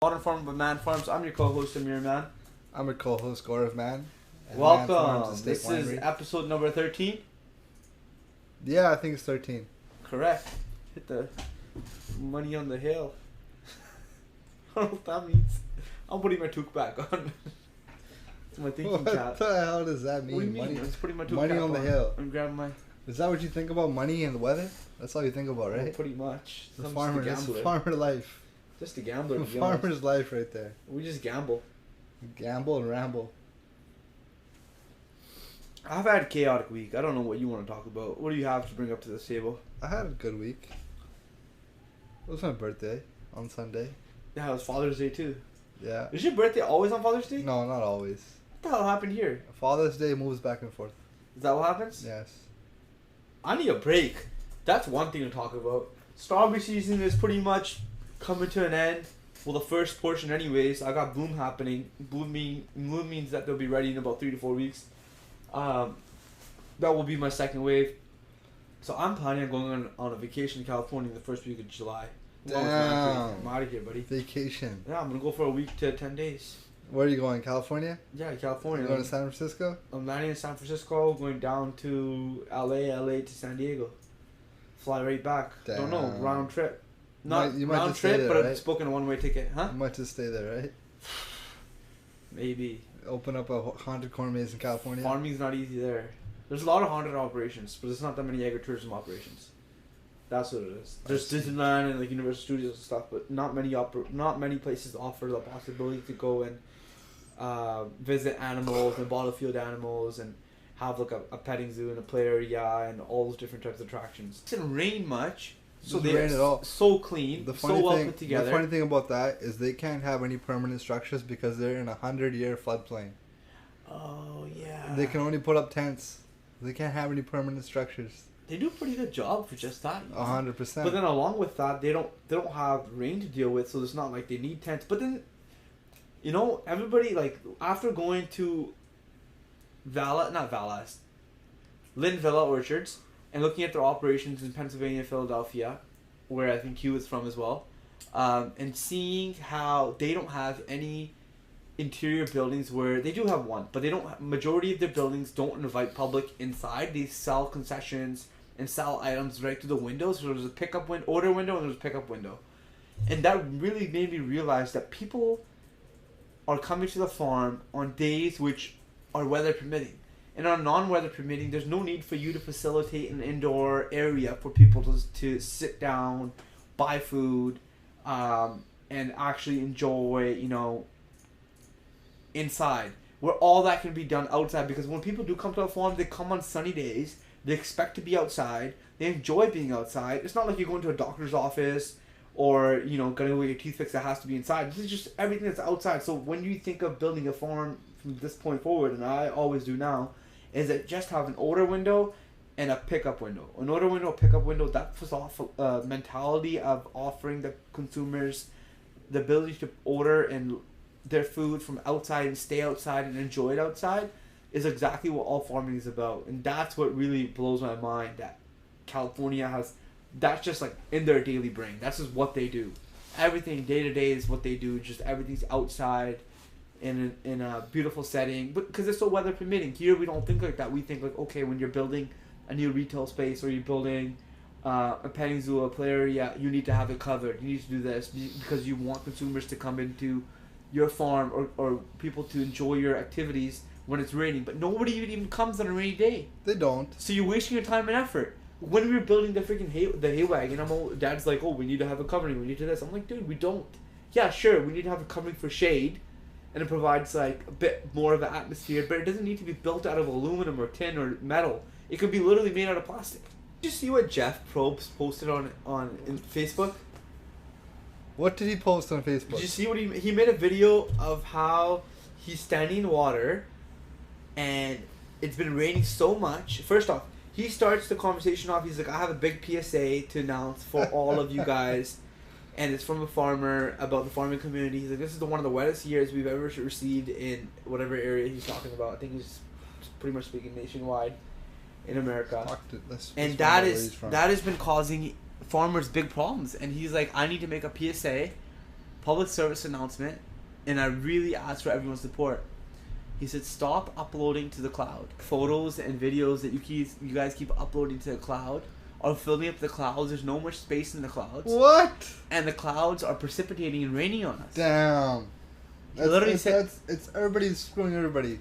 Modern Farm with Man Farms. I'm your co-host, Amir Man. I'm your co-host, Gaurav Man. Welcome. This is episode number 13. Yeah, I think it's 13. Correct. Hit the money on the hill. I don't know what that means. I'm putting my toque back on. It's my thinking cap. What the hell does that mean? What do you mean? Money, I'm just putting my toque money cap on the hill. I'm grabbing my... Is that what you think about money and the weather? That's all you think about, right? Well, pretty much. The I'm farmer, just a that's gambler. farmer life. Just a gambler. The farmer's life right there. We just gamble. Gamble and ramble. I've had a chaotic week. I don't know what you want to talk about. What do you have to bring up to this table? I had a good week. It was my birthday on Sunday. Yeah, it was Father's Day too. Yeah. Is your birthday always on Father's Day? No, not always. What the hell happened here? Father's Day moves back and forth. Is that what happens? Yes. I need a break. That's one thing to talk about. Strawberry season is pretty much coming to an end. Well, the first portion anyways. I got bloom happening. Bloom means that they'll be ready in about 3 to 4 weeks. That will be my second wave. So I'm planning on going on a vacation to California the first week of July. Damn. I'm out of here, buddy. Vacation. Yeah, I'm going to go for a week to 10 days. Where are you going? California? Yeah, California. You going to San Francisco? I'm landing in San Francisco, going down to LA to San Diego. Fly right back. Damn. Don't know, round trip. Not you might round just stay trip, there, but right? I've spoken a one-way ticket. Huh? You might just stay there, right? Maybe. Open up a haunted corn maze in California. Farming's not easy there. There's a lot of haunted operations, but there's not that many agritourism operations. That's what it is. There's Disneyland and like Universal Studios and stuff, but not many places offer the possibility to go and visit animals and battlefield animals and have like a petting zoo and a play area and all those different types of attractions. It didn't rain much, so Doesn't rain at all. So clean, so well put together. The funny thing about that is they can't have any permanent structures because they're in a 100-year floodplain. Oh yeah. They can only put up tents. They can't have any permanent structures. They do a pretty good job for just that. 100%. But then along with that, they don't have rain to deal with, so it's not like they need tents. But then, you know, everybody like after going to Lynn Villa Orchards and looking at their operations in Pennsylvania and Philadelphia, where I think Hugh is from as well, and seeing how they don't have any interior buildings where they do have one, but they don't. Majority of their buildings don't invite public inside. They sell concessions and sell items right through the windows. So there's a order window and there's a pickup window, and that really made me realize that people are coming to the farm on days which are weather permitting. And on non-weather permitting, there's no need for you to facilitate an indoor area for people to sit down, buy food, and actually enjoy, you know, inside. Where all that can be done outside. Because when people do come to a farm, they come on sunny days. They expect to be outside. They enjoy being outside. It's not like you're going to a doctor's office or, you know, getting away your teeth fixed that has to be inside. This is just everything that's outside. So when you think of building a farm from this point forward, and I always do now, is that just have an order window and a pickup window. An order window, a pickup window, that puts off a mentality of offering the consumers the ability to order and their food from outside and stay outside and enjoy it outside is exactly what all farming is about. And that's what really blows my mind, that California has, that's just like in their daily brain. That's just what they do. Everything day to day is what they do. Just everything's outside in a beautiful setting, but because it's so weather permitting. Here we don't think like that. We think like, okay, when you're building a new retail space or you're building a petting zoo, a play area, you need to have it covered. You need to do this because you want consumers to come into your farm or people to enjoy your activities when it's raining. But nobody even comes on a rainy day. They don't. So you're wasting your time and effort. When we were building the freaking hay wagon, Dad's like, oh, we need to have a covering. We need to this. I'm like, dude, we don't. Yeah, sure, we need to have a covering for shade. And it provides like a bit more of an atmosphere, but it doesn't need to be built out of aluminum or tin or metal. It could be literally made out of plastic. Did you see what Jeff Probst posted on Facebook? What did he post on Facebook? Did you see what he made a video of how he's standing in water, and it's been raining so much. First off, he starts the conversation off. He's like, I have a big PSA to announce for all of you guys. And it's from a farmer about the farming community. He's like, this is one of the wettest years we've ever received in whatever area he's talking about. I think he's pretty much speaking nationwide in America. And that has been causing farmers big problems. And he's like, I need to make a PSA public service announcement, and I really ask for everyone's support. He said, stop uploading to the cloud. Photos and videos that you guys keep uploading to the cloud are filling up the clouds. There's no much space in the clouds. What? And the clouds are precipitating and raining on us. Damn. It's everybody's screwing everybody.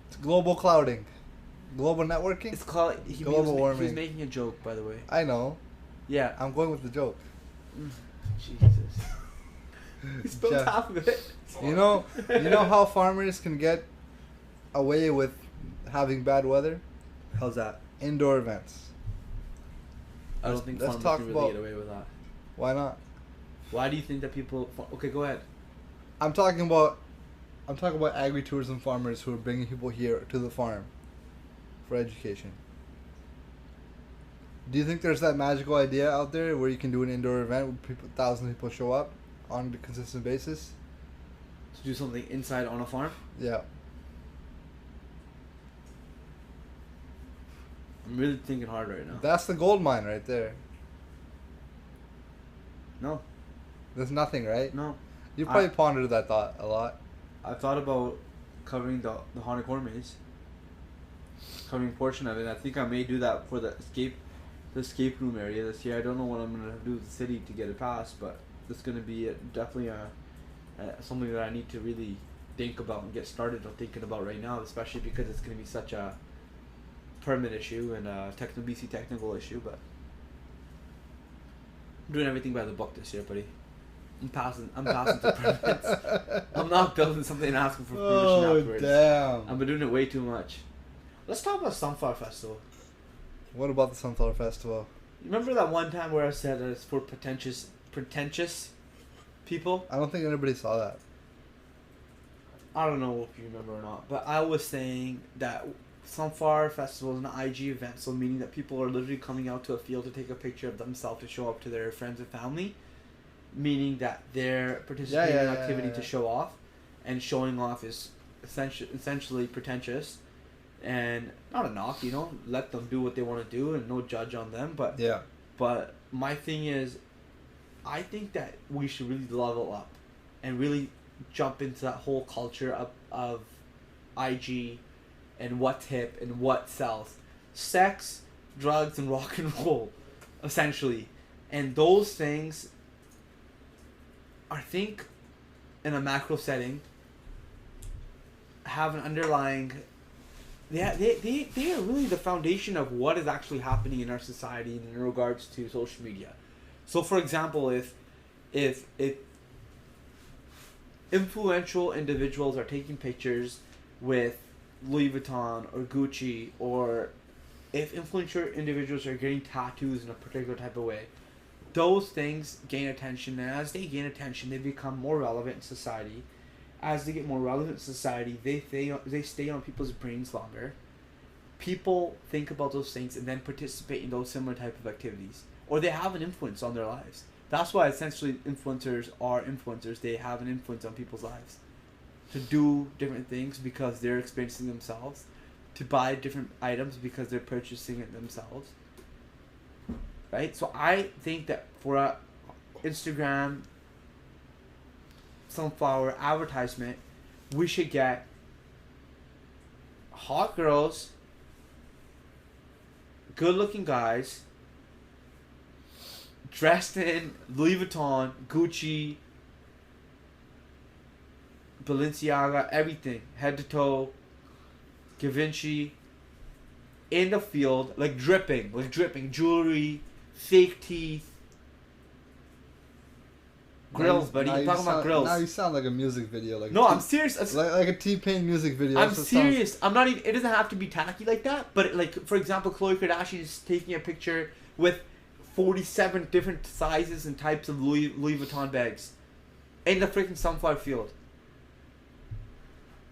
It's global clouding. Global networking? It's called global warming. He was making a joke, by the way. I know. Yeah. I'm going with the joke. Jesus. He spilled half of it. You know how farmers can get away with having bad weather? How's that? Indoor events. I don't think farmers can really get away with that. Why not? Why do you think that people... Okay, go ahead. I'm talking about agri-tourism farmers who are bringing people here to the farm for education. Do you think there's that magical idea out there where you can do an indoor event where thousands of people show up on a consistent basis? To do something inside on a farm? Yeah. I'm really thinking hard right now. That's the gold mine right there. No. There's nothing, right? No. You probably pondered that thought a lot. I've thought about covering the haunted corn maze. Covering a portion of it. I think I may do that for the escape room area this year. I don't know what I'm going to do with the city to get it passed, but it's going to be definitely something that I need to really think about and get started on thinking about right now, especially because it's going to be such a permit issue and a BC technical issue. But I'm doing everything by the book this year, buddy. I'm passing the permits. I'm not building something and asking for permission afterwards. Damn. I've been doing it way too much. Let's talk about Sunflower Festival. What about the Sunflower Festival? You remember that one time where I said that it's for pretentious people? I don't think anybody saw that. I don't know if you remember or not, but I was saying that Sunflower Festival is an IG event, so meaning that people are literally coming out to a field to take a picture of themselves to show up to their friends and family, meaning that they're participating in an activity to show off, and showing off is essentially pretentious, and not a knock, let them do what they want to do and no judge on them, but but my thing is, I think that we should really level up and really jump into that whole culture of IG and what's hip and what sells. Sex, drugs, and rock and roll, essentially. And those things, I think, in a macro setting, have an underlying... They are really the foundation of what is actually happening in our society in regards to social media. So, for example, if influential individuals are taking pictures with Louis Vuitton or Gucci, or if influential individuals are getting tattoos in a particular type of way, those things gain attention, and as they gain attention, they become more relevant in society. As they get more relevant in society, they stay on people's brains longer. People think about those things and then participate in those similar type of activities, or they have an influence on their lives. That's why essentially influencers are influencers. They have an influence on people's lives to do different things because they're experiencing themselves, to buy different items because they're purchasing it themselves. Right? So I think that for a Instagram Sunflower advertisement, we should get hot girls, good looking guys, dressed in Louis Vuitton, Gucci, Balenciaga, everything, head to toe, Givenchy, in the field, like dripping, jewelry, fake teeth, grills, buddy. I'm talking about grills. Now you sound like a music video. I'm serious. Like a T-Pain music video. I'm serious. I'm not even. It doesn't have to be tacky like that. But like, for example, Khloe Kardashian is taking a picture with 47 different sizes and types of Louis Vuitton bags in the freaking sunflower field.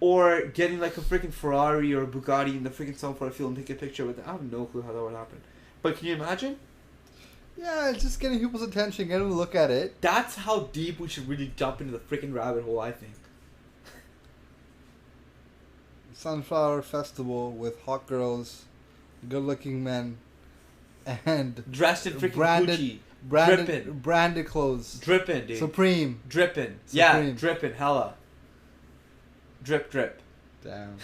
Or getting like a freaking Ferrari or a Bugatti in the freaking sunflower field and take a picture with it. I have no clue how that would happen. But can you imagine? Yeah, it's just getting people's attention, getting them to look at it. That's how deep we should really jump into the freaking rabbit hole, I think. Sunflower Festival with hot girls, good-looking men, and dressed in freaking Gucci. branded clothes. Drippin', dude. Supreme. Drippin'. Yeah, Supreme. drippin', hella. Drip, drip. Damn.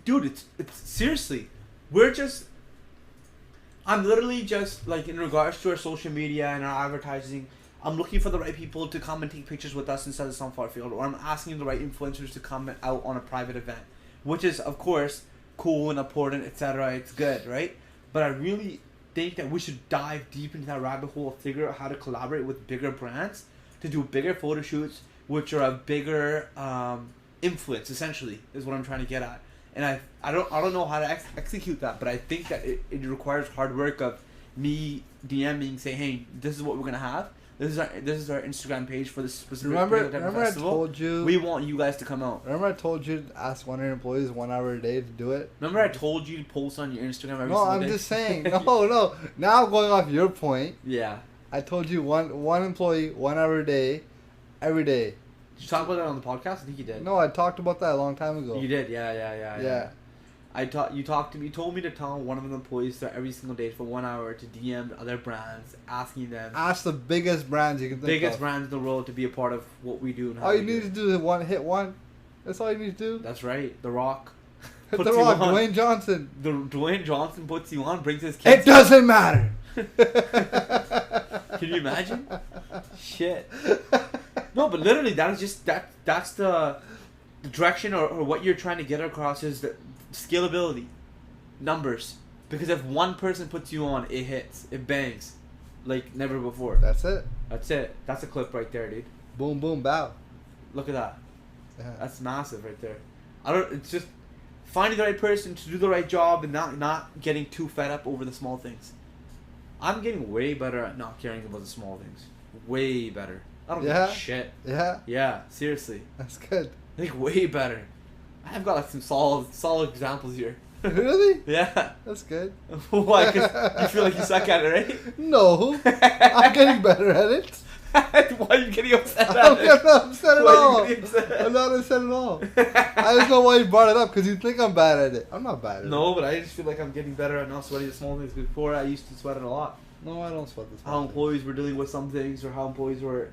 Dude, it's seriously, I'm literally just, like, in regards to our social media and our advertising, I'm looking for the right people to come and take pictures with us inside the Sunflower Field, or I'm asking the right influencers to come out on a private event, which is, of course, cool and important, etc. It's good, right? But I really think that we should dive deep into that rabbit hole of figure out how to collaborate with bigger brands to do bigger photo shoots, which are a bigger influence, essentially, is what I'm trying to get at. And I don't know how to execute that, but I think that it requires hard work of me DMing, saying, hey, this is what we're going to have. This is our Instagram page for this specific Remember festival. I told you... We want you guys to come out. Remember I told you to ask one of your employees 1 hour a day to do it? Remember I told you to post on your Instagram every No, single I'm day? just saying. No. Now I'm going off your point. Yeah. I told you one employee, 1 hour a day, every day. Did you talk about that on the podcast? I think you did. No, I talked about that a long time ago. You did, yeah. Yeah. You told me to tell one of the employees that every single day for 1 hour to DM other brands, asking them. Ask the biggest brands you can think of. Biggest brands in the world to be a part of what we do. And how all you we need to do is hit one. That's all you need to do. That's right. The Rock. Hit puts the you Rock, on. Dwayne Johnson. Dwayne Johnson puts you on, brings his kids. It doesn't matter. Can you imagine? Shit. No, but literally, that's the direction or what you're trying to get across is the scalability, numbers. Because if one person puts you on, it hits, it bangs, like never before. That's it. That's it. That's a clip right there, dude. Boom, boom, bow. Look at that. Yeah. That's massive right there. It's just finding the right person to do the right job and not getting too fed up over the small things. I'm getting way better at not caring about the small things. Way better. I don't give a shit. Yeah. Yeah, seriously. That's good. Like way better. I've got like some solid examples here. Really? Yeah. That's good. Why? 'Cause you feel like you suck at it, right? No. I'm getting better at it. Why are you getting upset at I'm it? not upset at Why are all. you getting upset? I'm not upset at all. I just know why you brought it up, because you think I'm bad at it. I'm not bad at it. No, but I just feel like I'm getting better at not sweating the small things. Before I used to sweat it a lot. No, I don't sweat this. How employees were dealing with some things, or how employees were,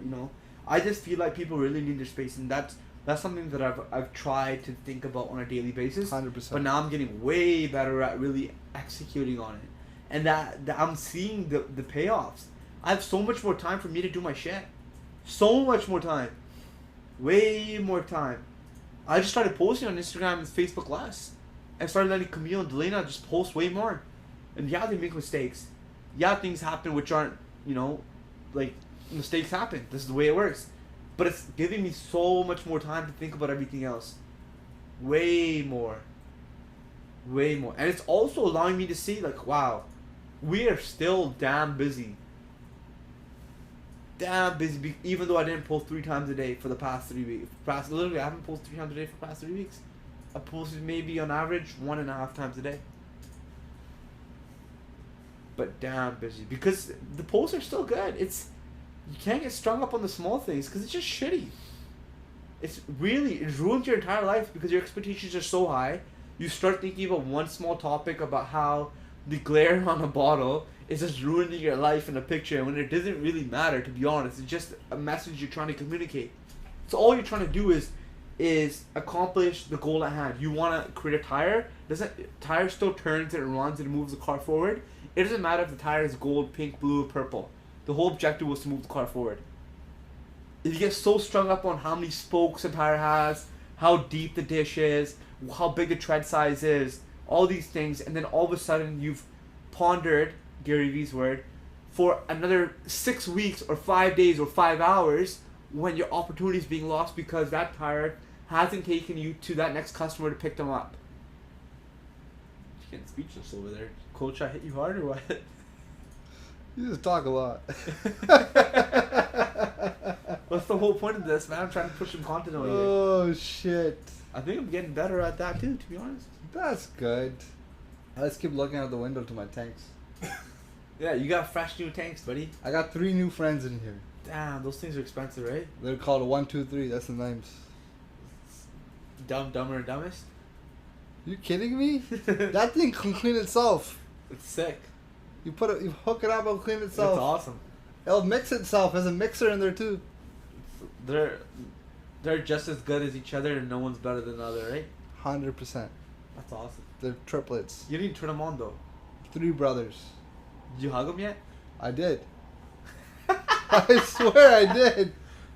I just feel like people really need their space, and that's something that I've tried to think about on a daily basis. 100%. But now I'm getting way better at really executing on it, and that I'm seeing the payoffs. I have so much more time for me to do my shit. So much more time. Way more time. I just started posting on Instagram and Facebook less. I started letting Camille and Delena just post way more. And yeah, they make mistakes. Yeah, things happen which aren't, like, mistakes happen. This is the way it works. But it's giving me so much more time to think about everything else. Way more. Way more. And it's also allowing me to see, like, wow, we are still damn busy. Damn busy, even though I didn't post 3 times a day for the past 3 weeks. Literally, I haven't posted 3 times a day for the past 3 weeks. I posted maybe on average 1.5 times a day. But damn busy, because the posts are still good. You can't get strung up on the small things because it's just shitty. It ruins your entire life because your expectations are so high. You start thinking about one small topic about how the glare on a bottle is just ruining your life in a picture, when it doesn't really matter, to be honest. It's just a message you're trying to communicate. So all you're trying to do is accomplish the goal at hand. You want to create a tire. Tire still turns and it runs and it moves the car forward. It doesn't matter if the tire is gold, pink, blue, or purple. The whole objective was to move the car forward. If you get so strung up on how many spokes a tire has, how deep the dish is, how big the tread size is, all these things, and then all of a sudden you've pondered, Gary Vee's word, for another 6 weeks or 5 days or 5 hours, when your opportunity is being lost because that tire hasn't taken you to that next customer to pick them up. You're getting speechless over there. Coach, I hit you hard or what? You just talk a lot. What's the whole point of this, man? I'm trying to push some content on you. Oh, shit. I think I'm getting better at that too, to be honest. That's good. I just keep looking out the window to my tanks. Yeah, you got fresh new tanks, buddy. I got 3 new friends in here. Damn, those things are expensive, right? They're called 1, 2, 3. That's the names. Dumb, dumber, and dumbest? You kidding me? That thing can clean itself. It's sick. You hook it up and clean It's itself. awesome. It'll mix itself. There's a mixer in there too. They're they're just as good as each other, and no one's better than the other, right? 100%. That's awesome. They're triplets. You didn't turn them on though. 3 brothers. Did you hug them yet? I did. I swear I did.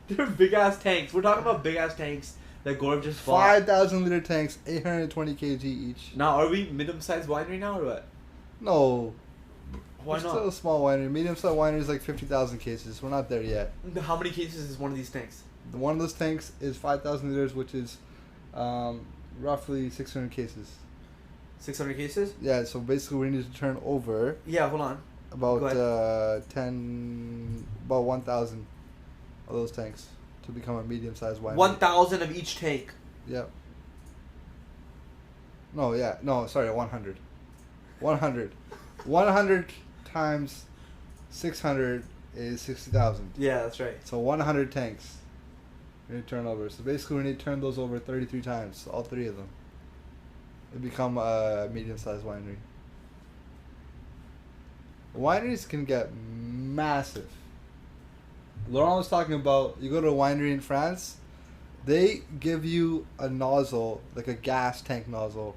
They're big ass tanks. We're talking about big ass tanks that Gaurav just bought. 5,000 liter tanks, 820 kg each. Now, are we medium sized winery now or what? No. Why We're not? still a small winery. Medium sized winery is like 50,000 cases. We're not there yet. How many cases is one of these tanks? One of those tanks is 5,000 liters, which is roughly 600 cases. 600 cases? Yeah, so basically we need to turn over Yeah, hold on. about Go ahead. 1,000 of those tanks to become a medium-sized winery. 1,000 of each tank. Yep. No, sorry, 100. 100. 100 times 600 is 60,000. Yeah, that's right. So 100 tanks we need to turn over. So basically we need to turn those over 33 times, all 3 of them. They become a medium-sized winery. Wineries can get massive. Laurent was talking about, you go to a winery in France, they give you a nozzle, like a gas tank nozzle,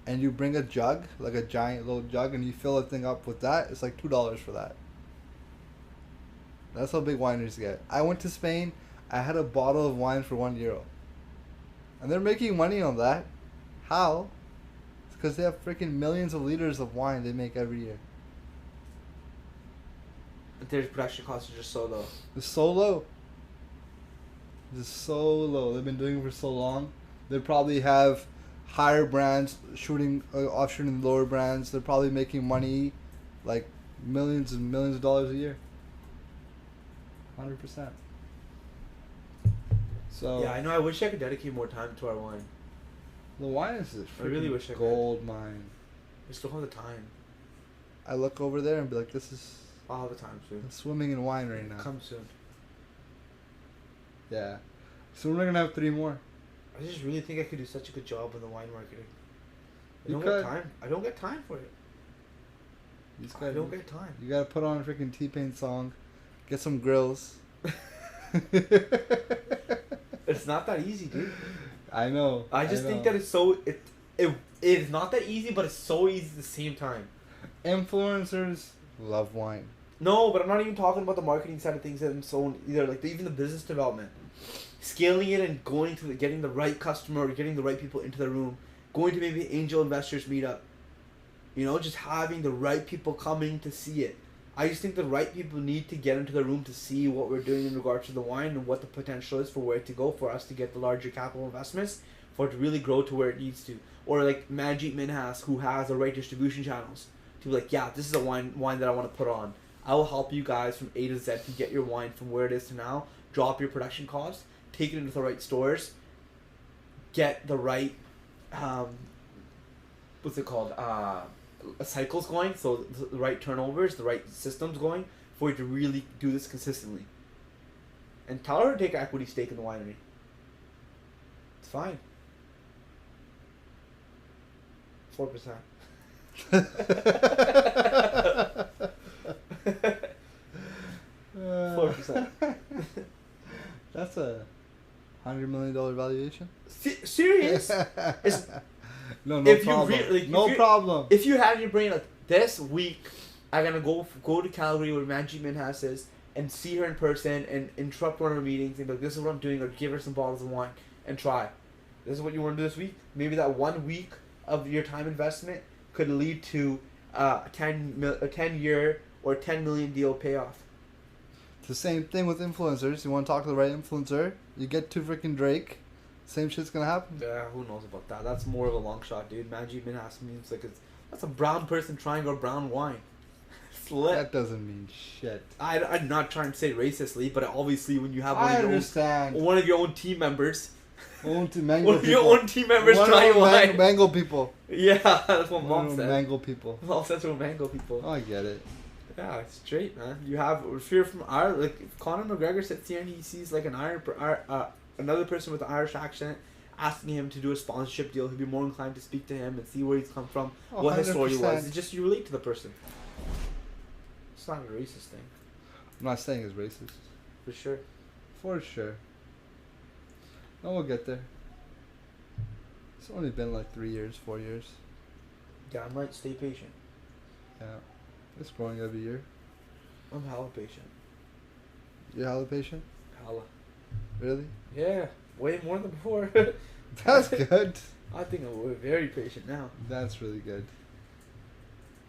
and you bring a jug, like a giant little jug, and you fill the thing up with that. It's like $2 for that. That's how big wineries get. I went to Spain, I had a bottle of wine for €1. And they're making money on that. How? It's because they have freaking millions of liters of wine they make every year. Their production costs are just so low. It's so low. It's so low. They've been doing it for so long. They probably have higher brands offshooting lower brands. They're probably making money, like millions and millions of dollars a year. 100%. So Yeah, I know. I wish I could dedicate more time to our wine. the wine is a I really freaking wish I could. gold mine. I still have the time. I look over there and be like, this is I'll have the time soon. I'm swimming in wine right now. Come soon. Yeah. So we're gonna have 3 more. I just really think I could do such a good job in the wine marketing. I You don't could. get time. I don't get time for it. You just I gotta, don't get time. you gotta put on a freaking T-Pain song, get some grills. It's not that easy, dude. I know. I just think that it's so it is not that easy, but it's so easy at the same time. Influencers love wine. No, but I'm not even talking about the marketing side of things and so on either. Like even the business development, scaling it and going to getting the right customer, or getting the right people into the room, going to maybe angel investors meetup. You know, just having the right people coming to see it. I just think the right people need to get into the room to see what we're doing in regards to the wine and what the potential is for where it to go for us to get the larger capital investments for it to really grow to where it needs to. Or like Manjeet Minhas, who has the right distribution channels, to be like, yeah, this is a wine that I want to put on. I will help you guys from A to Z to get your wine from where it is to now, drop your production costs, take it into the right stores, get the right, what's it called, cycles going, so the right turnovers, the right systems going, for you to really do this consistently. And tell her to take equity stake in the winery. It's fine. 4%. 4%. That's a $100 million valuation. Serious? It's, no if problem. You like, no problem. If you have in your brain like this week, I'm gonna go to Calgary where Manjeet Minhas is and see her in person and interrupt one of her meetings and be like, this is what I'm doing, or give her some bottles of wine and try. This is what you want to do this week. Maybe that 1 week of your time investment could lead to a 10-year or 10 million deal payoff. It's the same thing with influencers. You want to talk to the right influencer, you get to freaking Drake, same shit's gonna happen. Yeah, who knows about that? That's more of a long shot, dude. Manjeet Minhas means like that's a brown person trying our brown wine. It's lit. That doesn't mean shit. I'm not trying to say racistly, but obviously when you have one of your own team members, mango one of your own team members trying wine. Mango people. Yeah, that's what mom said. Mango people. Mom says we're mango people. Oh, I get it. Yeah, it's straight, man. You have, if you're from Ireland, like if Conor McGregor sits here and he sees like another person with an Irish accent asking him to do a sponsorship deal, he'd be more inclined to speak to him and see where he's come from, what his story was. It's just you relate to the person. It's not a racist thing. I'm not saying it's racist. For sure. For sure. No, we'll get there. It's only been like 3 years, 4 years. Damn right, stay patient. Yeah. It's growing every year. I'm hella patient. You're hella patient? Hella. Really? Yeah, way more than before. That's good. I think we're very patient now. That's really good.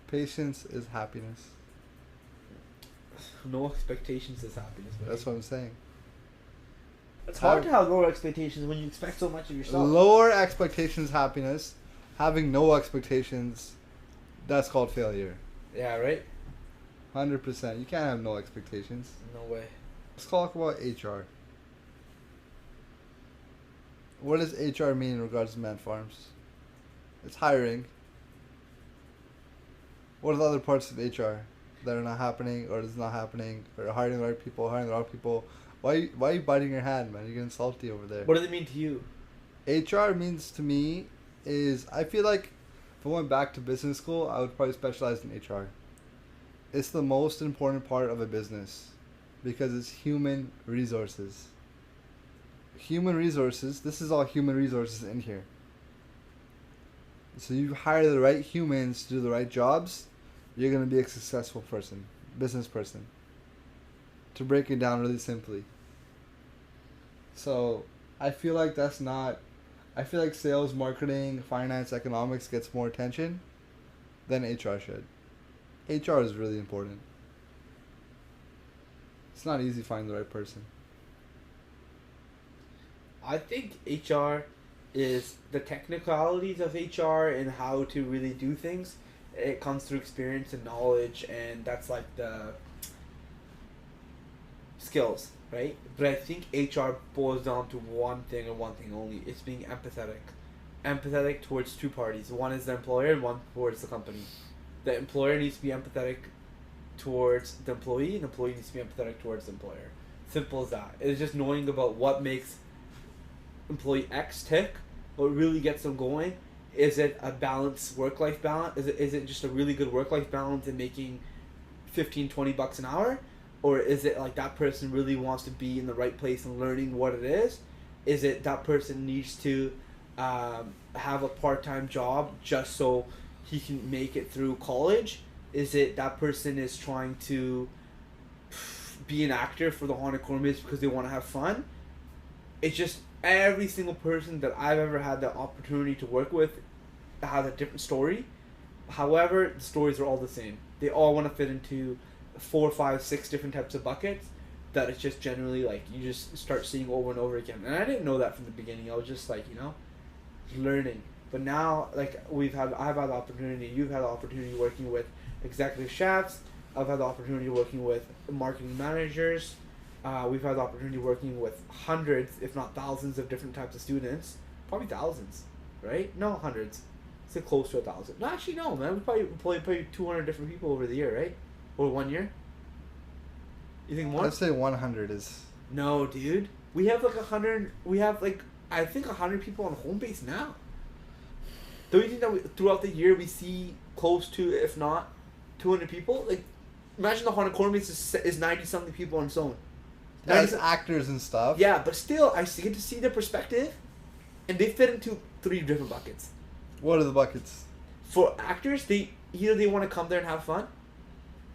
Patience is happiness. No expectations is happiness. Buddy. That's what I'm saying. It's hard to have lower expectations when you expect so much of yourself. Lower expectations, happiness. Having no expectations, that's called failure. Yeah, right? 100%. You can't have no expectations. No way. Let's talk about HR. What does HR mean in regards to Man Farms? It's hiring. What are the other parts of HR that are not happening or is not happening? Or hiring the right people, hiring the wrong people? Why are you biting your hand, man? You're getting salty over there. What does it mean to you? HR means to me is, I feel like if I went back to business school, I would probably specialize in HR. It's the most important part of a business because it's human resources. Human resources, this is all human resources in here. So you hire the right humans to do the right jobs, you're going to be a successful person, business person. To break it down really simply. So I feel like I feel like sales, marketing, finance, economics gets more attention than HR should. HR is really important. It's not easy finding the right person. I think HR is the technicalities of HR and how to really do things. It comes through experience and knowledge, and that's like the skills, right? But I think HR boils down to one thing and one thing only. It's being empathetic. Empathetic towards two parties. One is the employer and one towards the company. The employer needs to be empathetic towards the employee, and the employee needs to be empathetic towards the employer. Simple as that. It's just knowing about what makes employee X tick, what really gets them going. Is it a balanced work-life balance? Is it just a really good work-life balance and making $15-20 an hour? Or is it like that person really wants to be in the right place and learning what it is? Is it that person needs to have a part-time job just so he can make it through college? Is it that person is trying to be an actor for the Haunted Cormorants because they want to have fun? It's just every single person that I've ever had the opportunity to work with has a different story. However, the stories are all the same. They all want to fit into 4, 5, 6 different types of buckets that it's just generally like you just start seeing over and over again. And I didn't know that from the beginning. I was just like, learning. But now, like I've had the opportunity, you've had the opportunity working with executive chefs. I've had the opportunity working with marketing managers. We've had the opportunity working with hundreds, if not thousands, of different types of students. Probably thousands, right? No, hundreds. Say close to 1,000. No, actually, no, man. We probably employed 200 different people over the year, right? Or 1 year. You think more? Let's say 100 is. No, dude. We have like 100. We have like I think 100 people on home base now. Don't you think that throughout the year we see close to, if not, 200 people? Like, imagine the Haunted Cormorants is 90 something people on its own. As actors and stuff. Yeah, but still, I get to see their perspective, and they fit into 3 different buckets. What are the buckets? For actors, they want to come there and have fun,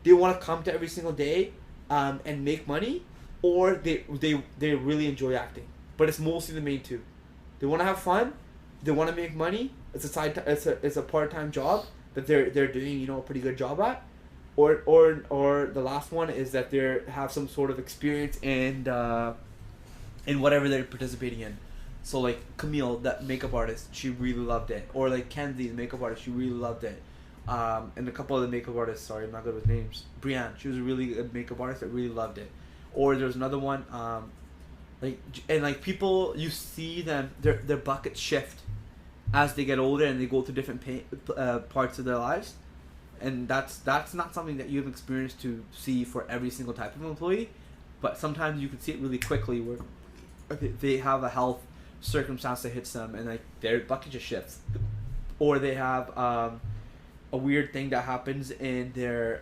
they want to come to every single day, and make money, or they really enjoy acting. But it's mostly the main two. They want to have fun, they want to make money. It's a part-time job that they're doing a pretty good job at. Or the last one is that they have some sort of experience in whatever they're participating in. So like Camille, that makeup artist, she really loved it. Or like Kenzie, the makeup artist, she really loved it. And a couple of the makeup artists, sorry, I'm not good with names. Brianne, she was a really good makeup artist that really loved it. Or there's another one, people, you see them, their buckets shift as they get older and they go through different parts of their lives. And that's not something that you have experienced to see for every single type of employee, but sometimes you can see it really quickly where they have a health circumstance that hits them and like their bucket just shifts, or they have a weird thing that happens in their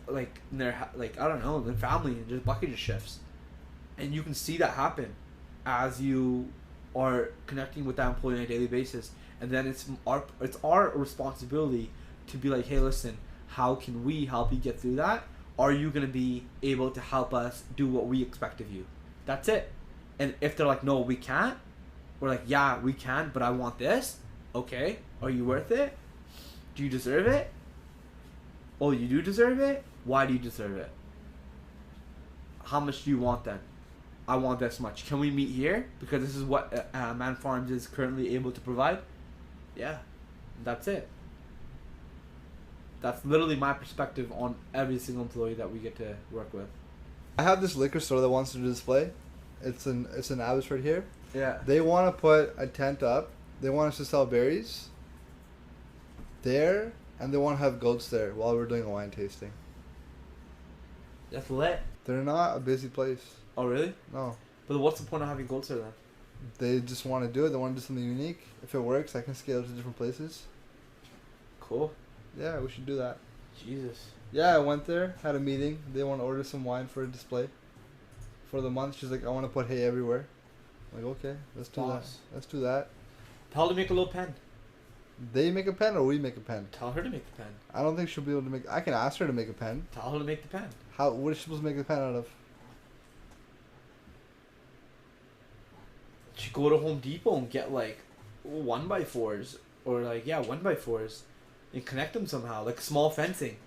like in their like I don't know, their family, and just bucket of shifts, and you can see that happen as you are connecting with that employee on a daily basis, and then it's our responsibility to be like, hey, listen, how can we help you get through that? Are you gonna be able to help us do what we expect of you? That's it. And if they're like, no, we can't, we're like, yeah, we can, but I want this. Okay, are you worth it? Do you deserve it? Oh, you do deserve it? Why do you deserve it? How much do you want then? I want this much. Can we meet here? Because this is what Man Farms is currently able to provide. Yeah, that's it. That's literally my perspective on every single employee that we get to work with. I have this liquor store that wants to display. It's in Abbotsford here. Yeah. They want to put a tent up. They want us to sell berries there, and they want to have goats there while we're doing a wine tasting. That's lit. They're not a busy place. Oh, really? No. But what's the point of having goats there then? They just want to do it. They want to do something unique. If it works, I can scale it to different places. Cool. Yeah, we should do that. Jesus. Yeah, I went there, had a meeting. They want to order some wine for a display for the month. She's like, I want to put hay everywhere. I'm like, okay, let's do that. Let's do that. Tell her to make a little pen. They make a pen or we make a pen? Tell her to make the pen. I don't think she'll be able to make... I can ask her to make a pen. Tell her to make the pen. How? What is she supposed to make the pen out of? She go to Home Depot and get like 1x4s or like 1x4s and connect them somehow, like small fencing,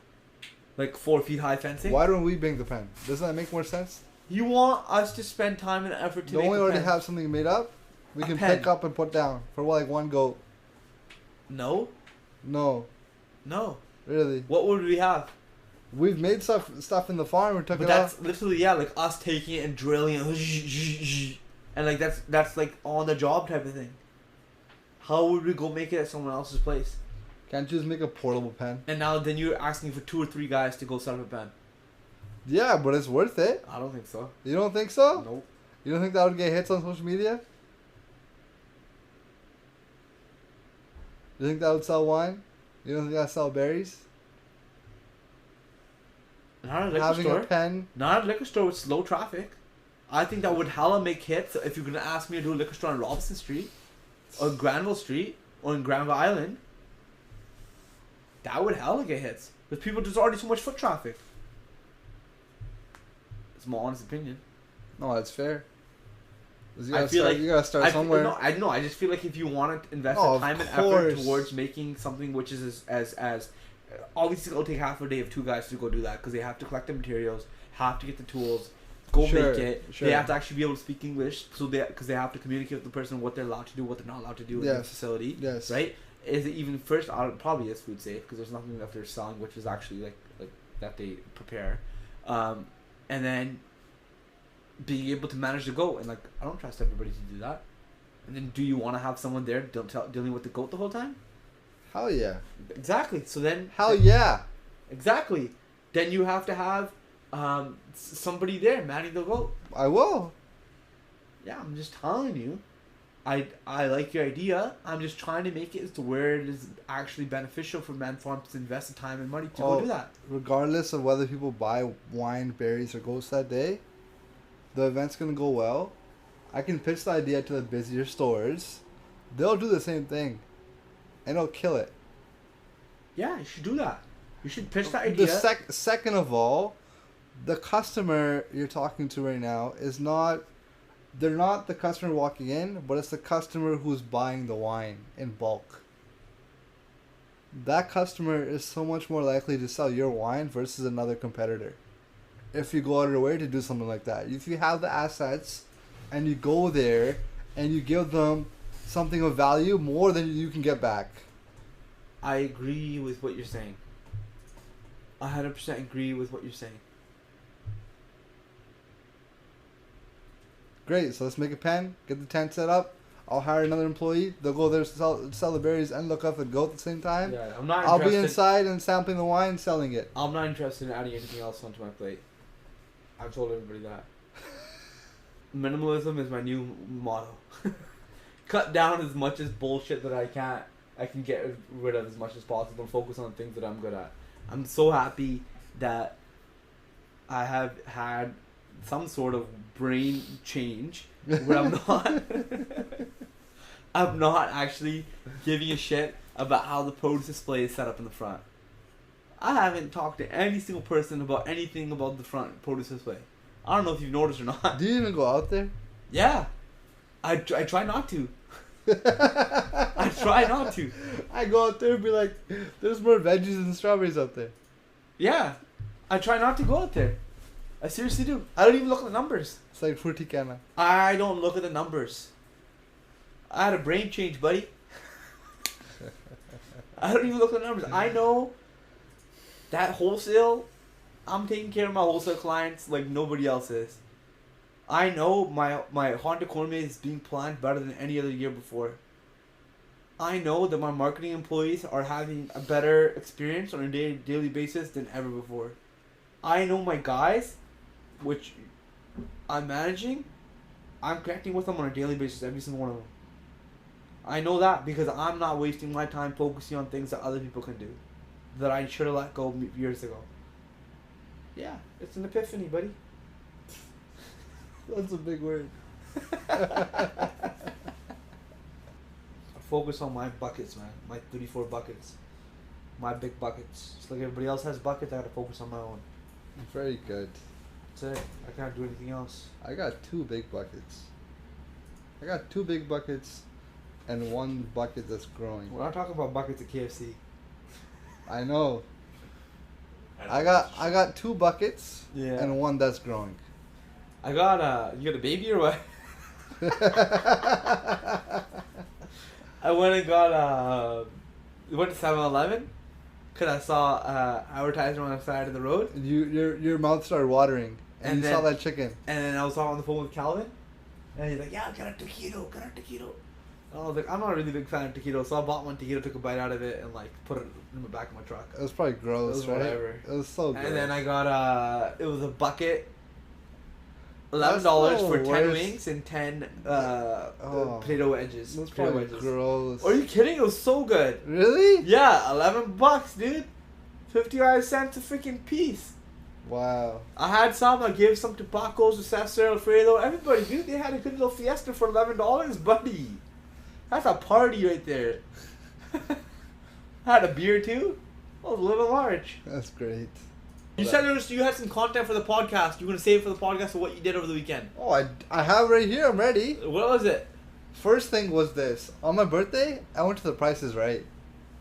like 4 feet high fencing. Why don't we make the pen? Doesn't that make more sense? You want us to spend time and effort to Don't make we the already pen? have something made up? We A can pen. pick up and put down for like one goat. No, No, really. What would we have? We've made stuff in the farm. We took But it that's off. literally like us taking it and drilling it, and like that's like on the job type of thing. How would we go make it at someone else's place? Can't you just make a portable pen? And now then you're asking for 2 or 3 guys to go set up a pen. Yeah, but it's worth it. I don't think so. You don't think so? Nope. You don't think that would get hits on social media? You think that would sell wine? You don't think that would sell berries? Not at a liquor Having store. a pen. Not at a liquor store with slow traffic. I think that would hella make hits if you're gonna ask me to do a liquor store on Robson Street, or Granville Street, or in Granville Island. That would hella get hits. Because people, there's already so much foot traffic. It's my honest opinion. No, that's fair. You I gotta feel start, like you gotta start somewhere. I just feel like if you want to invest Oh, the of time and effort course. towards making something which is as obviously it'll take half a day of 2 guys to go do that because they have to collect the materials, have to get the tools, go Sure, make it. sure. They have to actually be able to speak English, so because they have to communicate with the person what they're allowed to do, what they're not allowed to do in the Yes. facility. Yes. Right? Is it even first? Probably is food safe because there's nothing that they're selling which is actually like that they prepare, and then being able to manage the goat, and like I don't trust everybody to do that. And then do you want to have someone there dealing with the goat the whole time? Hell yeah. Exactly. So then Hell yeah. exactly. Then you have to have somebody there manning the goat. I will. Yeah, I'm just telling you. I like your idea. I'm just trying to make it to where it is actually beneficial for Man Farms to invest the time and money to go do that. Regardless of whether people buy wine, berries, or goats that day, the event's gonna go well. I can pitch the idea to the busier stores. They'll do the same thing, and they'll kill it. Yeah, you should do that. You should pitch that idea. The second of all, the customer you're talking to right now is not. They're not the customer walking in, but it's the customer who's buying the wine in bulk. That customer is so much more likely to sell your wine versus another competitor. If you go out of your way to do something like that. If you have the assets and you go there and you give them something of value more than you can get back. I agree with what you're saying. 100% agree with what you're saying. Great, so let's make a pen, get the tent set up. I'll hire another employee. They'll go there to sell the berries and look up the goat at the same time. Yeah, I'm not I'll interested. be inside and sampling the wine, selling it. I'm not interested in adding anything else onto my plate. I've told everybody that. Minimalism is my new motto. Cut down as much as bullshit that I can get rid of as much as possible and focus on things that I'm good at. I'm so happy that I have had some sort of brain change where I'm not actually giving a shit about how the produce display is set up in the front. I haven't talked to any single person about anything about the front produce display. I don't know if you've noticed or not. Do you even go out there? Yeah. I try not to. I try not to. I go out there and be like, there's more veggies and strawberries out there. Yeah. I try not to go out there. I seriously do. I don't even look at the numbers. It's like Fruticana. I don't look at the numbers. I had a brain change, buddy. I don't even look at the numbers. I know that wholesale, I'm taking care of my wholesale clients like nobody else is. I know my Honda Cormier is being planned better than any other year before. I know that my marketing employees are having a better experience on a daily basis than ever before. I know my guys, which I'm managing, I'm connecting with them on a daily basis, every single one of them. I know that because I'm not wasting my time focusing on things that other people can do, that I should have let go years ago. Yeah, it's an epiphany, buddy. That's a big word. I focus on my buckets, man. My 34 buckets. My big buckets. Just like everybody else has buckets, I gotta focus on my own. Very good. That's it. I can't do anything else. I got 2 big buckets. I got 2 big buckets and 1 bucket that's growing. We're not talking about buckets at KFC. I know. I got 2 buckets and 1 that's growing. I got you got a baby or what? I went and got went to 7-Eleven because I saw advertisement on the side of the road. Your mouth started watering and you saw that chicken. And then I was on the phone with Calvin, and he's like, "Yeah, got a taquito, got a taquito." And I was like, "I'm not a really big fan of taquito," so I bought one taquito, took a bite out of it, and like put it in the back of my truck. It was probably gross, It was right? whatever. It was so good. And then I got it was a bucket. $11 for 10 wings and 10 potato wedges. That's potato probably wedges. gross. Are you kidding? It was so good. Really? Yeah, $11, dude. 55 cents a freaking piece. Wow. I had some. I gave some to Paco's, to Cesar, Alfredo, everybody, dude. They had a good little fiesta for $11, buddy. That's a party right there. I had a beer too. I was living large. That's great. You said you had some content for the podcast. You were going to save it for the podcast of what you did over the weekend. Oh, I have right here. I'm ready. What was it? First thing was this. On my birthday, I went to the Price is Right.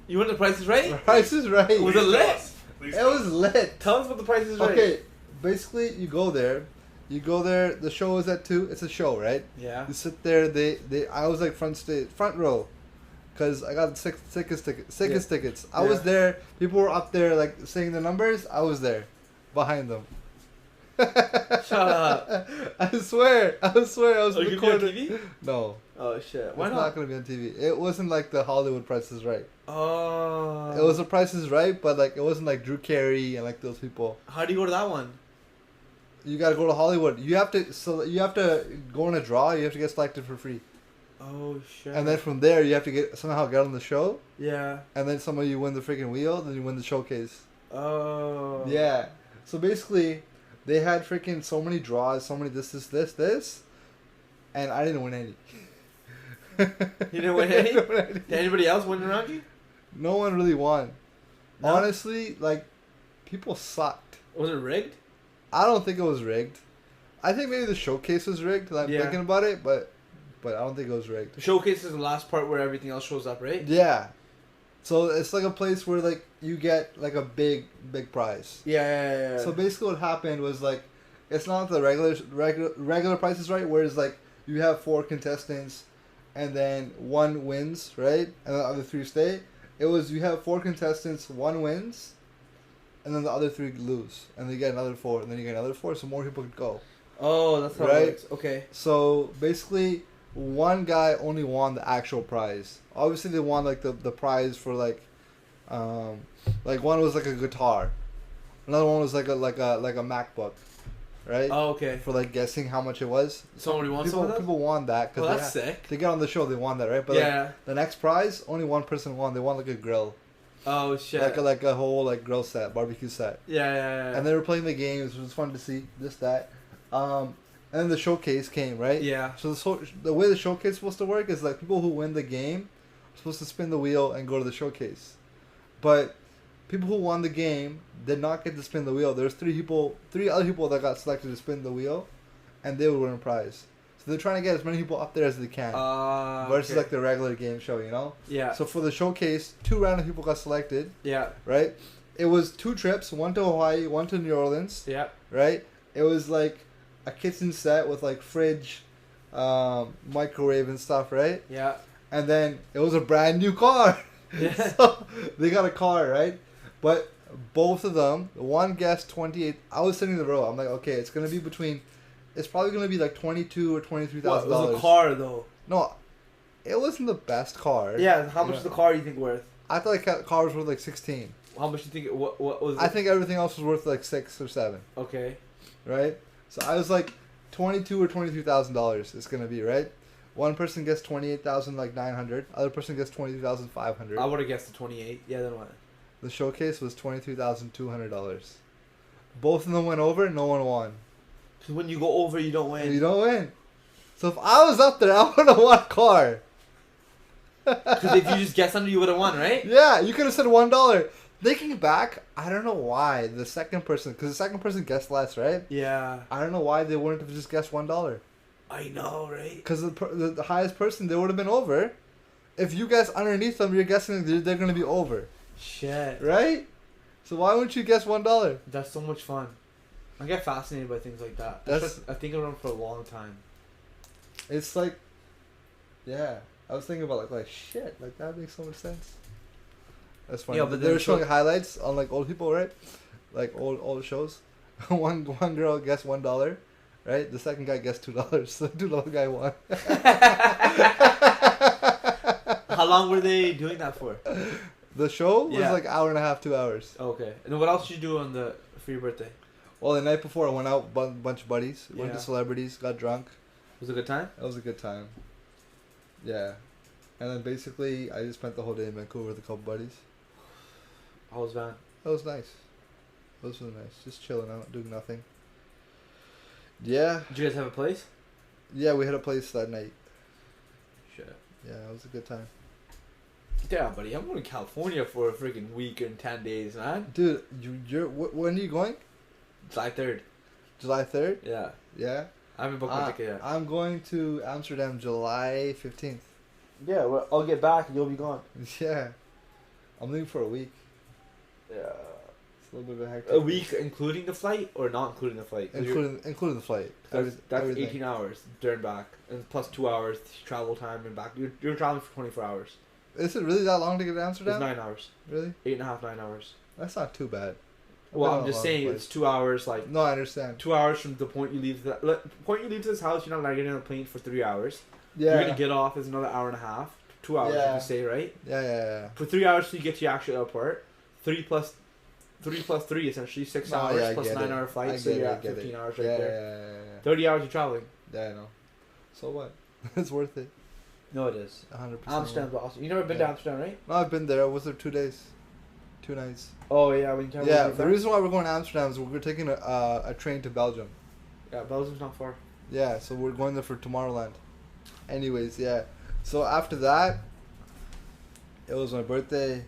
You went to Price is Right? Price is Right. Was it lit? It was lit. Tell us what the Price is Right. Okay, basically you go there. The show is at 2. It's a show, right? Yeah. You sit there. I was like front row. Because I got the sickest tickets. I was there. People were up there like saying the numbers. I was there. Behind them. Shut up. I swear. I was Are in you the going to corner. be on TV? No. Oh, shit. Why It's not going to be on TV. It wasn't like the Hollywood Price is Right. Oh. It was the Price is Right, but like it wasn't like Drew Carey and like those people. How do you go to that one? You got to go to Hollywood. You have to go in a draw. You have to get selected for free. Oh, shit. And then from there, you have to somehow get on the show. Yeah. And then some of you win the freaking wheel, then you win the showcase. Oh. Yeah. So basically, they had freaking so many draws, so many this, and I didn't win any. You didn't win any? Did anybody else win around you? No one really won. No? Honestly, like, people sucked. Was it rigged? I don't think it was rigged. I think maybe the showcase was rigged, I'm thinking about it, but I don't think it was rigged. The showcase is the last part where everything else shows up, right? Yeah. So it's like a place where like you get like a big prize. Yeah. So basically what happened was like it's not the regular Price is Right, whereas like you have 4 contestants and then 1 wins, right? And the other 3 stay. It was you have 4 contestants, 1 wins, and then the other 3 lose. And then you get another 4, and then you get another 4, so more people could go. Oh, that's how it works. Okay. So basically, one guy only won the actual prize. Obviously, they won like the prize for like one was like a guitar, another one was like a MacBook, right? Oh, okay. For like guessing how much it was. Somebody won some of that? People won that because that's sick. They get on the show, they won that, right? But yeah. like, the next prize, only one person won. They won like a grill. Oh shit. Like a whole like grill set, barbecue set. Yeah. And they were playing the games, which was fun to see. This that. And then the showcase came, right? Yeah. So the way the showcase is supposed to work is like people who win the game are supposed to spin the wheel and go to the showcase, but people who won the game did not get to spin the wheel. There's three other people that got selected to spin the wheel, and they would win a prize. So they're trying to get as many people up there as they can. Versus like the regular game show, you know? Yeah. So for the showcase, 2 random people got selected. Yeah. Right? It was 2 trips, one to Hawaii, one to New Orleans. Yeah. Right? It was like a kitchen set with like fridge, microwave and stuff, right? Yeah. And then it was a brand new car. Yeah. So they got a car, right? But both of them, one guessed 28. I was sitting in the row. I'm like, okay, it's going to be between... It's probably going to be like $22,000 or $23,000. What, it was a car though? No, it wasn't the best car. Yeah, how much is the car you think worth? I thought the car was worth like 16. How much do you think? What was it? I think everything else was worth like 6 or 7. Okay. Right? So I was like $22,000 or $23,000 it's going to be, right? One person gets 28,000 like 900. Other person gets 22,500. I would have guessed the 28. Yeah, then what? The showcase was $23,200. Both of them went over, no one won. Because when you go over, you don't win. You don't win. So if I was up there, I would have won a car. Because if you just guessed under, you would have won, right? Yeah, you could have said $1. Thinking back, I don't know why the second person, because the second person guessed less, right? Yeah. I don't know why they wouldn't have just guessed $1. I know, right? Because the highest person, they would have been over. If you guess underneath them, you're guessing they're going to be over. Shit. Right? So why wouldn't you guess $1? That's so much fun. I get fascinated by things like that. I think around for a long time. It's like, yeah. I was thinking about like shit, like that makes so much sense. That's funny. Yeah, but they were showing highlights on like old people, right? Like old shows. one girl guessed $1, right? The second guy guessed $2. So the $2 guy won. How long were they doing that for? The show was like hour and a half, 2 hours. Okay. And then what else did you do for your birthday? Well, the night before I went out, bunch of buddies, went to celebrities, got drunk. Was it a good time? It was a good time. Yeah. And then basically, I just spent the whole day in Vancouver with a couple buddies. How was that? That was nice. It was really nice. Just chilling out, doing nothing. Yeah. Did you guys have a place? Yeah, we had a place that night. Shit. Yeah, it was a good time. Yeah, buddy, I'm going to California for a freaking week and 10 days, man. Dude, when are you going? July 3rd. July 3rd? Yeah. Yeah? I haven't booked my ticket yet. I'm going to Amsterdam July 15th. Yeah, well, I'll get back and you'll be gone. Yeah. I'm leaving for a week. Yeah. It's a little bit of a hectic. A week including the flight or not including the flight? Including the flight. That's everything. 18 hours there and back. And plus 2 hours travel time and back. You're traveling for 24 hours. Is it really that long to get to Amsterdam? It's 9 hours. Really? 8.5, 9 hours. That's not too bad. Well, I'm just saying it's 2 hours. Like no, I understand. 2 hours from the point you leave this house. You're not like getting on a plane for 3 hours. Yeah. You're gonna get off. Is another hour and a half. 2 hours. Yeah. You can say, right? Yeah. For 3 hours till you get to your actual airport. 3 plus 3 essentially 6 hours plus 9 hour flight. So you're at 15 hours right there. Yeah. 30 hours you're traveling. Yeah, I know. So what? It's worth it. No, it is. 100%. Amsterdam's awesome. You never been to Amsterdam, right? No, I've been there. I was there 2 days. 2 nights. Oh, yeah. When you yeah, the reason why we're going to Amsterdam is we're taking a train to Belgium. Yeah, Belgium's not far. Yeah, so we're going there for Tomorrowland. Anyways, yeah. So after that, it was my birthday.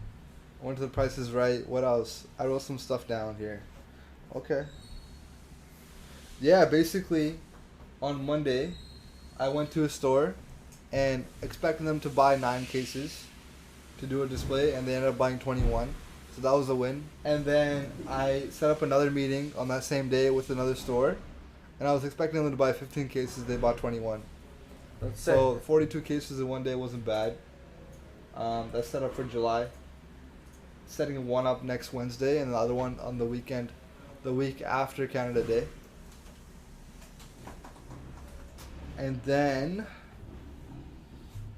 I went to the Price is Right. What else? I wrote some stuff down here. Okay. Yeah, basically, on Monday, I went to a store and expecting them to buy 9 cases to do a display, and they ended up buying 21. So that was a win. And then I set up another meeting on that same day with another store, and I was expecting them to buy 15 cases. They bought 21. That's so 42 cases in one day wasn't bad. That's set up for July. Setting one up next Wednesday, and the other one on the weekend, the week after Canada Day. And then,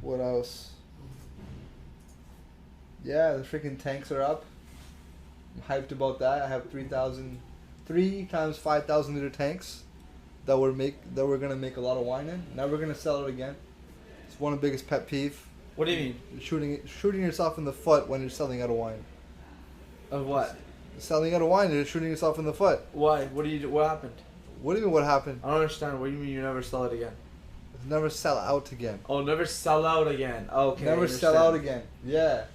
what else? Yeah, the freaking tanks are up. I'm hyped about that. I have 3 times 5,000 liter tanks that we're gonna make a lot of wine in. Never gonna sell it again. It's one of the biggest pet peeve. What do you mean? Shooting yourself in the foot when you're selling out of wine. Of what? Selling out a winery, shooting yourself in the foot. Why? What do you do? What happened? What do you mean? What happened? I don't understand. What do you mean you never sell it again? Never sell out again. Oh, never sell out again. Okay. I Never sell understand. out again. Yeah.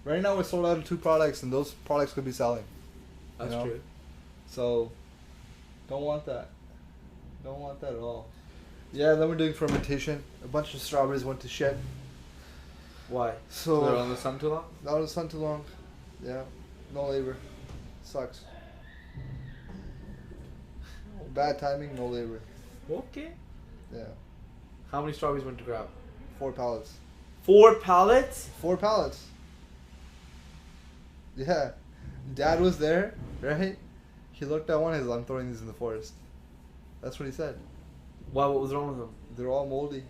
Right now we're sold out of 2 products, and those products could be selling. That's you know? true. So, don't want that. Don't want that at all. Yeah, then we're doing fermentation. A bunch of strawberries went to shit. Why? So they're on the sun too long? Not on the sun too long. Yeah. No labor. Sucks. Bad timing, no labor. Okay. Yeah. How many strawberries went to grab? 4 pallets. 4 pallets? 4 pallets. Yeah. Dad was there, right? He looked at one, he's like, I'm throwing these in the forest. That's what he said. Why? What was wrong with them? They're all moldy.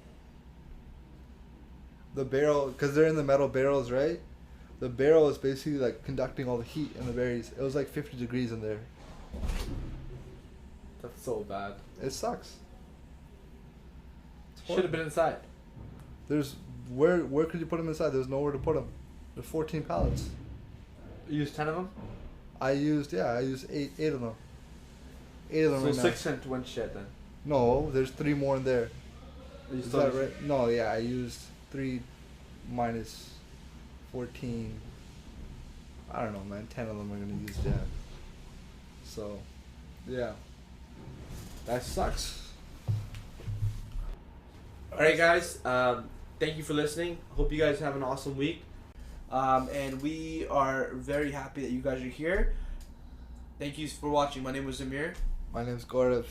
The barrel, because they're in the metal barrels, right? The barrel is basically like conducting all the heat in the berries. It was like 50 degrees in there. That's so bad. It sucks. Should have been inside. There's where could you put them inside? There's nowhere to put them. There's 14 pallets. You used 10 of them? I used eight of them. 8 of them So right now. 6 went shit then. No, there's 3 more in there. You Is still that right? No, yeah, I used 3 minus 14. I don't know, man. 10 of them are gonna use that. So, yeah, that sucks. Alright guys, thank you for listening. Hope you guys have an awesome week. And we are very happy that you guys are here. Thank you for watching. My name was Zamir. My name's Gaurav.